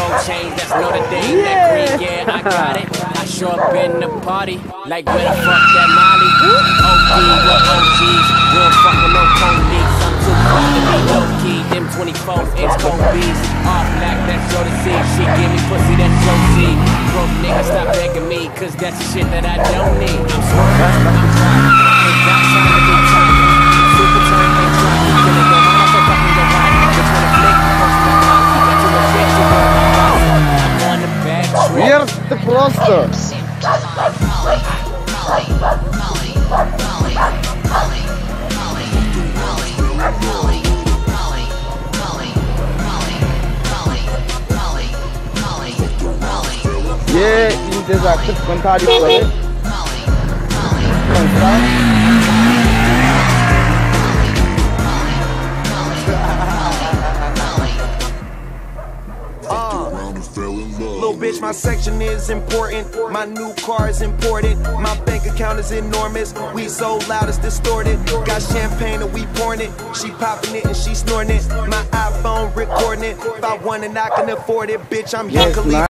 gold chains, that's Notre Dame. That green, yeah, I got it. I show up in the party, like where the fuck that Molly? OD, what OGs? We don't fuck with no police. I'm too proud to be low key. Them 24-inch Kobe's, all black, that's Jodeci. She give me pussy, that's Josie. Broke nigga, stop begging me, cause that's the shit that I don't need. I'm swerving, I'm driving, ain't got time to be talking. Super turn, ain't trying, finna go mama so fucking go right. Just wanna flick, post my mouth, got too much shit, you know my boss. I'm on the bad trip. Мерзко просто. ये इंतजार कंठारी पड़े Little bitch, my section is important. My new car is imported. My bank account is enormous. We so loud it's distorted. Got champagne and we pouring it. She popping it and she snorting it. My iPhone recording it. If I want it, I can afford it. Bitch, I'm here.